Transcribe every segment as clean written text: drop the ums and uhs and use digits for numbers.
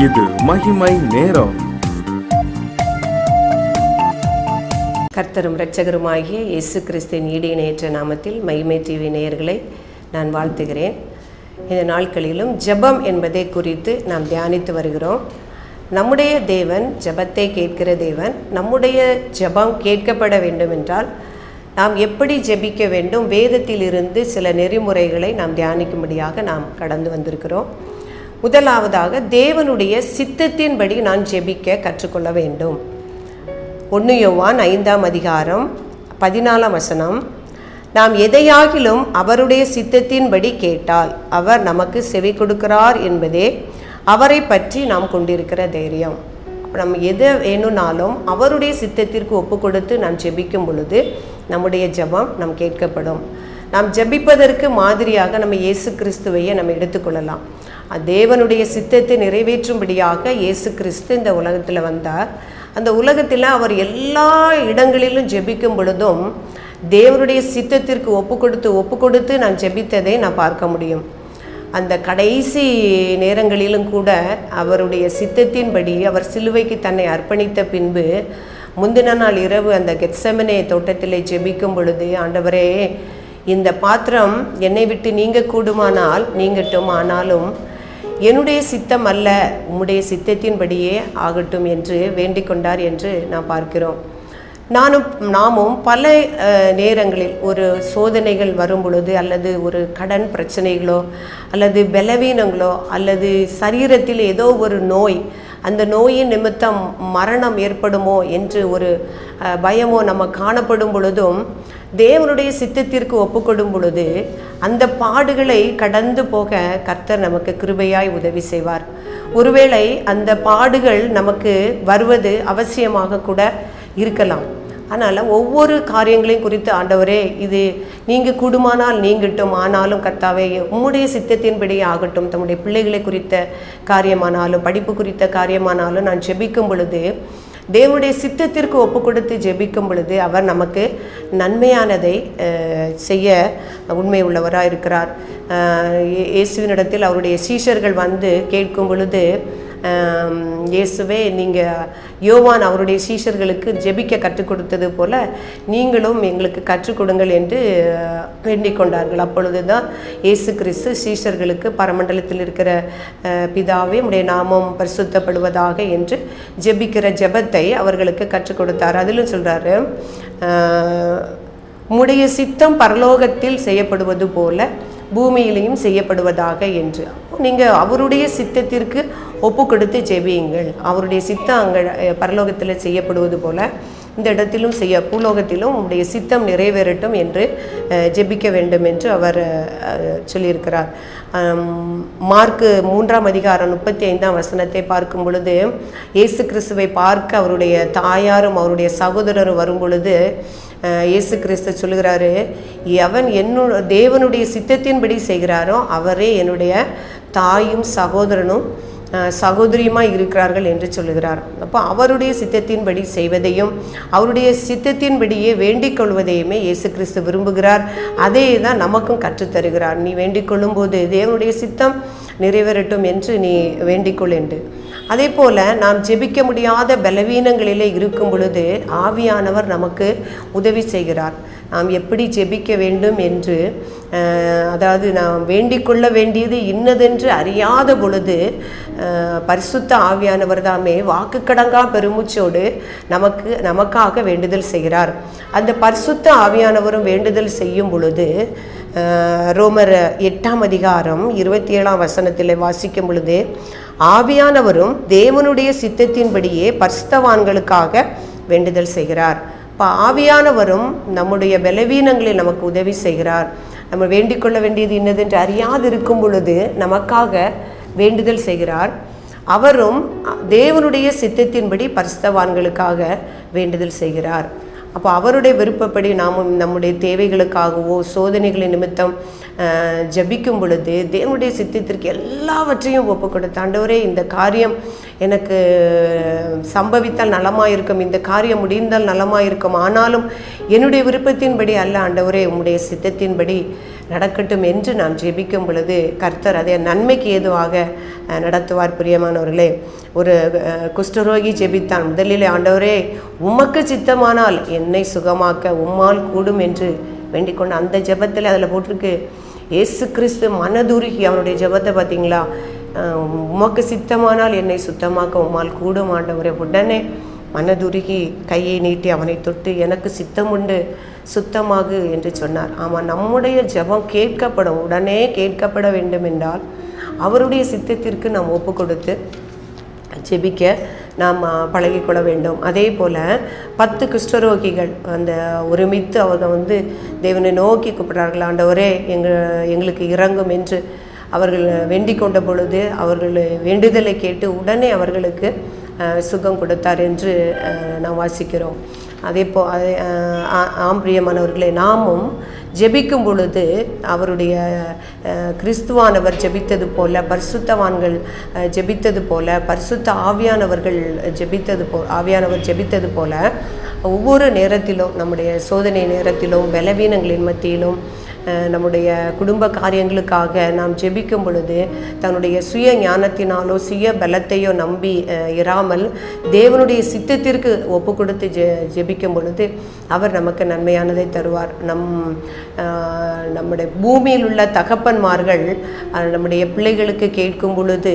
இது மகிமை நேரம். கர்த்தரும் இரட்சகருமாகிய இயேசு கிறிஸ்துவின் ஈடிணையற்ற நாமத்தில் மகிமை டிவி நேயர்களை நான் வாழ்த்துகிறேன். இந்த நாட்களிலும் ஜெபம் என்பதை குறித்து நாம் தியானித்து வருகிறோம். நம்முடைய தேவன் ஜெபத்தை கேட்கிற தேவன். நம்முடைய ஜெபம் கேட்கப்பட வேண்டும் என்றால் நாம் எப்படி ஜெபிக்க வேண்டும், வேதத்திலிருந்து சில நெறிமுறைகளை நாம் தியானிக்கும்படியாக நாம் கடந்து வந்திருக்கிறோம். முதலாவதாக தேவனுடைய சித்தத்தின்படி நான் ஜெபிக்க கற்றுக்கொள்ள வேண்டும். 1 யோவான் 5ஆம் அதிகாரம் 14ஆம் வசனம், நாம் எதையாகிலும் அவருடைய சித்தத்தின்படி கேட்டால் அவர் நமக்கு செவி கொடுக்கிறார் என்பதே அவரை பற்றி நாம் கொண்டிருக்கிற தைரியம். நம்ம எதை வேணும்னாலும் அவருடைய சித்தத்திற்கு ஒப்பு கொடுத்து நாம் ஜெபிக்கும் பொழுது நம்முடைய ஜெபம் நம் கேட்கப்படும். நாம் ஜெபிப்பதற்கு மாதிரியாக நம்ம இயேசு கிறிஸ்துவையே நம்ம எடுத்துக்கொள்ளலாம். தேவனுடைய சித்தத்தை நிறைவேற்றும்படியாக இயேசு கிறிஸ்து இந்த உலகத்தில் வந்தார். அந்த உலகத்தில் அவர் எல்லா இடங்களிலும் ஜெபிக்கும் பொழுதும் தேவனுடைய சித்தத்திற்கு ஒப்பு கொடுத்து நான் ஜெபித்ததை நான் பார்க்க முடியும். அந்த கடைசி நேரங்களிலும் கூட அவருடைய சித்தத்தின்படி அவர் சிலுவைக்கு தன்னை அர்ப்பணித்த பின்பு முந்தின நாள் இரவு அந்த கெத்செமனே தோட்டத்தில் ஜெபிக்கும் பொழுது, ஆண்டவரே, இந்த பாத்திரம் என்னை விட்டு நீங்க கூடுமானால் நீங்கட்டும், ஆனாலும் என்னுடைய சித்தம் அல்ல, உம்முடைய சித்தத்தின்படியே ஆகட்டும் என்று வேண்டிக் கொண்டார் என்று நாம் பார்க்கிறோம். நாமும் பல நேரங்களில் ஒரு சோதனைகள் வரும் பொழுது, அல்லது ஒரு கடன் பிரச்சனைகளோ, அல்லது பலவீனங்களோ, அல்லது சரீரத்தில் ஏதோ ஒரு நோய், அந்த நோயின் நிமித்தம் மரணம் ஏற்படுமோ என்று ஒரு பயமோ நம்ம காணப்படும் பொழுதும் தேவனுடைய சித்தத்திற்கு ஒப்புக்கொடும் பொழுது அந்த பாடுகளை கடந்து போக கர்த்தர் நமக்கு கிருபையாய் உதவி செய்வார். ஒருவேளை அந்த பாடுகள் நமக்கு வருவது அவசியமாக கூட இருக்கலாம். அதனால் ஒவ்வொரு காரியங்களையும் குறித்து, ஆண்டவரே, இது நீங்கள் கூடுமானால் நீங்கட்டும், ஆனாலும் கர்த்தாவே உம்முடைய சித்தத்தின்படி ஆகட்டும், தம்முடைய பிள்ளைகளை குறித்த காரியமானாலும் படிப்பு குறித்த காரியமானாலும் நான் ஜெபிக்கும் பொழுது, தேவனுடைய சித்தத்திற்கு ஒப்பு கொடுத்து ஜெபிக்கும் பொழுது அவர் நமக்கு நன்மையானதை செய்ய உண்மை உள்ளவராக இருக்கிறார். இயேசுவினிடத்தில் அவருடைய சீஷர்கள் வந்து கேட்கும் பொழுது, இயேசுவே, நீங்கள் யோவான் அவருடைய சீஷர்களுக்கு ஜெபிக்க கற்றுக் கொடுத்தது போல நீங்களும் எங்களுக்கு கற்றுக் கொடுங்கள் என்று வேண்டிக் கொண்டார்கள். அப்பொழுது தான் இயேசு கிறிஸ்து சீஷர்களுக்கு பரமண்டலத்தில் இருக்கிற பிதாவே, உம்முடைய நாமம் பரிசுத்தப்படுவதாக என்று ஜெபிக்கிற ஜெபத்தை அவர்களுக்கு கற்றுக் கொடுத்தார். அதிலும் சொல்கிறாரு, உம்முடைய சித்தம் பரலோகத்தில் செய்யப்படுவது போல பூமியிலையும் செய்யப்படுவதாக என்று. நீங்கள் அவருடைய சித்தத்திற்கு ஒப்பு கொடுத்து ஜெபியுங்கள். அவருடைய சித்தம் அங்கே பரலோகத்தில் செய்யப்படுவது போல இந்த இடத்திலும் பூலோகத்திலும் உங்களுடைய சித்தம் நிறைவேறட்டும் என்று ஜெபிக்க வேண்டும் என்று அவர் சொல்லியிருக்கிறார். மார்க்கு 3ஆம் அதிகாரம் 35ஆம் வசனத்தை பார்க்கும் பொழுது, இயேசு கிறிஸ்துவை பார்க்க அவருடைய தாயாரும் அவருடைய சகோதரரும் வரும் பொழுது இயேசு கிறிஸ்து சொல்லுகிறாரு, எவன் தேவனுடைய சித்தத்தின்படி செய்கிறாரோ அவரே என்னுடைய தாயும் சகோதரனும் சகோதரியுமாய் இருக்கிறார்கள் என்று சொல்லுகிறார். அப்போ அவருடைய சித்தத்தின்படி செய்வதையும் அவருடைய சித்தத்தின்படியே வேண்டிக் கொள்வதையுமே இயேசு கிறிஸ்து விரும்புகிறார். அதே தான் நமக்கும் கற்றுத்தருகிறார். நீ வேண்டிக் கொள்ளும்போது தேவனுடைய சித்தம் நிறைவேறட்டும் என்று நீ வேண்டிக்கொள் என்று. அதே போல் நாம் ஜெபிக்க முடியாத பலவீனங்களிலே இருக்கும் பொழுது ஆவியானவர் நமக்கு உதவி செய்கிறார். நாம் எப்படி ஜெபிக்க வேண்டும் என்று, அதாவது நாம் வேண்டிக் கொள்ள வேண்டியது இன்னதென்று அறியாத பொழுது பரிசுத்த ஆவியானவர் தாமே வாக்கு கடங்கா பெருமூச்சோடு நமக்காக வேண்டுதல் செய்கிறார். அந்த பரிசுத்த ஆவியானவரும் வேண்டுதல் செய்யும் பொழுது ரோமர் 8ஆம் அதிகாரம் 27ஆம் வசனத்தில் வாசிக்கும் பொழுது, ஆவியானவரும் தேவனுடைய சித்தத்தின்படியே பரிசுத்தவான்களுக்காக வேண்டுதல் செய்கிறார். இப்போ ஆவியானவரும் நம்முடைய பலவீனங்களில் நமக்கு உதவி செய்கிறார். நம்ம வேண்டிக் கொள்ள வேண்டியது இன்னதென்று அறியாது இருக்கும் பொழுது நமக்காக வேண்டுதல் செய்கிறார். அவரும் தேவனுடைய சித்தத்தின்படி பரிசுத்தவான்களுக்காக வேண்டுதல் செய்கிறார். அப்போ அவருடைய விருப்பப்படி நாமும் நம்முடைய தேவைகளுக்காகவோ சோதனைகளின் நிமித்தம் ஜபிக்கும் பொழுது தேவனுடைய சித்தத்திற்கு எல்லாவற்றையும் ஒப்பு கொடுத்து, ஆண்டவரே, இந்த காரியம் எனக்கு சம்பவித்தால் நலமாக இருக்கும், இந்த காரியம் முடிந்தால் நலமாக இருக்கும், ஆனாலும் என்னுடைய விருப்பத்தின்படி அல்ல ஆண்டவரே, உம்முடைய சித்தத்தின்படி நடக்கட்டும் என்று நாம் ஜெபிக்கும் பொழுது கர்த்தர் அதை நன்மைக்கு ஏதுவாக நடத்துவார். பிரியமானவர்களே, ஒரு குஷ்டரோகி ஜெபித்தான். முதலில், ஆண்டவரே உமக்கு சித்தமானால் என்னை சுகமாக்க உம்மால் கூடும் என்று வேண்டிக்கொண்டு, அந்த ஜெபத்தில் அதில் போட்டிருக்கு இயேசு கிறிஸ்து மனதுருகி அவனுடைய ஜெபத்தை பார்த்தீங்களா, உமக்கு சித்தமானால் என்னை சுத்தமாக்க உம்மால் கூடும் ஆண்டவரே. உடனே மனதுருகி கையை நீட்டி அவனை தொட்டு, எனக்கு சித்தம் உண்டு, சுத்தமாகு என்று சொன்னார். ஆமாம், நம்முடைய ஜெபம் கேட்கப்படும், உடனே கேட்கப்பட வேண்டும் என்றால் அவருடைய சித்தத்திற்கு நாம் ஒப்பு கொடுத்து ஜெபிக்க நாம் பழகிக்கொள்ள வேண்டும். அதே போல் 10 குஷ்டரோகிகள் அந்த ஒருமித்து அவர்கள் தேவனை நோக்கி கூப்பிடுறார்கள். ஆண்டவரே எங்களுக்கு இறங்கும் என்று அவர்கள் வேண்டிக் கொண்ட பொழுது அவர்கள் வேண்டுதலை கேட்டு உடனே அவர்களுக்கு சுகம் கொடுத்தார் என்று நாம் வாசிக்கிறோம். அதே பிரியமானவர்களே, நாமும் ஜெபிக்கும் பொழுது அவருடைய கிறிஸ்துவானவர் ஜெபித்தது போல, பரிசுத்தவான்கள் ஜெபித்தது போல, பரிசுத்த ஆவியானவர் ஜெபித்தது போல ஒவ்வொரு நேரத்திலும், நம்முடைய சோதனை நேரத்திலும், பலவீனங்களின் மத்தியிலும், நம்முடைய குடும்ப காரியங்களுக்காக நாம் ஜெபிக்கும் பொழுது தன்னுடைய சுய ஞானத்தினாலோ சுய பலத்தையோ நம்பி இராமல் தேவனுடைய சித்தத்திற்கு ஒப்பு கொடுத்து ஜெபிக்கும் பொழுது அவர் நமக்கு நன்மையானதை தருவார். நம்முடைய பூமியில் உள்ள தகப்பன்மார்கள் நம்முடைய பிள்ளைகளுக்கு கேட்கும் பொழுது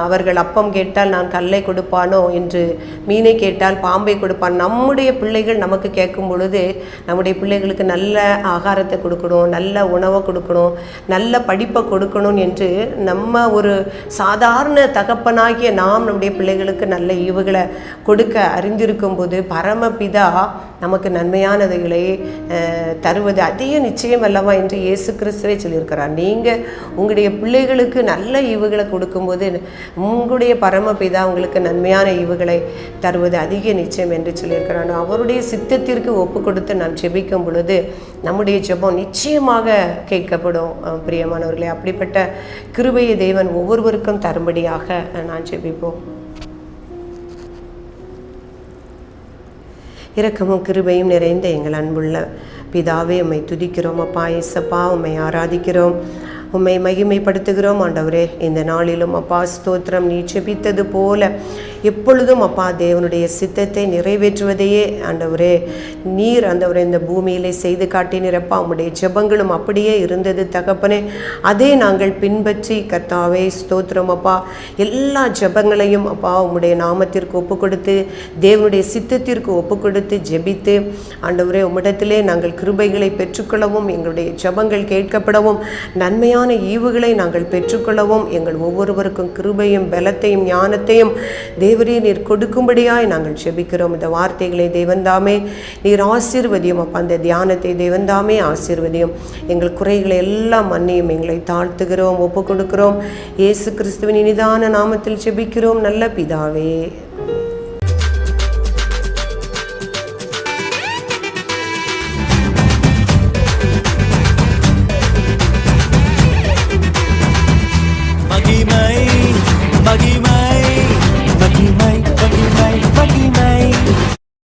அவர்கள் அப்பம் கேட்டால் நான் கல்லை கொடுப்பானோ என்று, மீனை கேட்டால் பாம்பை கொடுப்பான். நம்முடைய பிள்ளைகள் நமக்கு கேட்கும் பொழுது நம்முடைய பிள்ளைகளுக்கு நல்ல ஆகாரத்தை கொடுக்கணும், நல்ல உணவை கொடுக்கணும், நல்ல படிப்பை கொடுக்கணும் என்று நம்ம ஒரு சாதாரண தகப்பனாகிய நாம் நம்முடைய பிள்ளைகளுக்கு நல்ல ஈவுகளை கொடுக்க அறிந்திருக்கும் போது பரமபிதா நமக்கு நன்மையானதைகளை தருவது அதிக நிச்சயம் அல்லவா என்று இயேசு கிறிஸ்துவே சொல்லியிருக்கிறார். நீங்கள் உங்களுடைய பிள்ளைகளுக்கு நல்ல ஈவுகளை கொடுக்கும்போது உங்களுடைய பரமபிதா உங்களுக்கு நன்மையான ஈவுகளை தருவது அதிக நிச்சயம் என்று சொல்லியிருக்கிறார். அவருடைய சித்தத்திற்கு ஒப்பு கொடுத்து நாம் ஜெபிக்கும் பொழுது நம்முடைய ஜெபம் நிச்சயமாக கேட்கப்படும். பிரியமானவர்களே, அப்படிப்பட்ட கிருபையை தேவன் ஒவ்வொருவருக்கும் தரும்படியாக நான் ஜெபிப்போம். இரக்கமும் கிருபையும் நிறைந்த எங்கள் அன்புள்ள பிதாவே, உம்மை துதிக்கிறோம் அப்பா. இயேசப்பா, உம்மை ஆராதிக்கிறோம், உம்மை மகிமைப்படுத்துகிறோம் ஆண்டவரே. இந்த நாளிலும் அப்பா ஸ்தோத்திரம், நீ ஜெபித்தது போல எப்பொழுதும் அப்பா தேவனுடைய சித்தத்தை நிறைவேற்றுவதையே ஆண்டவரே நீர் ஆண்டவரே இந்த பூமியிலே செய்து காட்டினீரப்பா. உம்முடைய ஜெபங்களும் அப்படியே இருந்தது தகப்பனே. அதே நாங்கள் பின்பற்றி கர்த்தாவே ஸ்தோத்திரம் அப்பா, எல்லா ஜெபங்களையும் அப்பா உம்முடைய நாமத்திற்கு ஒப்பு கொடுத்து தேவனுடைய சித்தத்திற்கு ஒப்பு கொடுத்து ஜெபித்து ஆண்டவரே உம்மிடத்திலே நாங்கள் கிருபைகளை பெற்றுக்கொள்ளவும், எங்களுடைய ஜெபங்கள் கேட்கப்படவும், நன்மையான ஈவுகளை நாங்கள் பெற்றுக்கொள்ளவும் எங்கள் ஒவ்வொருவருக்கும் கிருபையும் பலத்தையும் ஞானத்தையும் தேவரே நீர் கொடுக்கும்படியாய் நாங்கள் ஜெபிக்கிறோம். இந்த வார்த்தைகளை தேவன்தாமே நீர் ஆசீர்வதியும் அப்பா. அந்த தியானத்தை தேவன்தாமே ஆசீர்வதியும். எங்கள் குறைகளை எல்லாம் மன்னியும். எங்களை தாழ்த்துகிறோம், ஒப்பு கொடுக்கிறோம். இயேசு கிறிஸ்துவின் இனிதான நாமத்தில் ஜெபிக்கிறோம் நல்ல பிதாவே.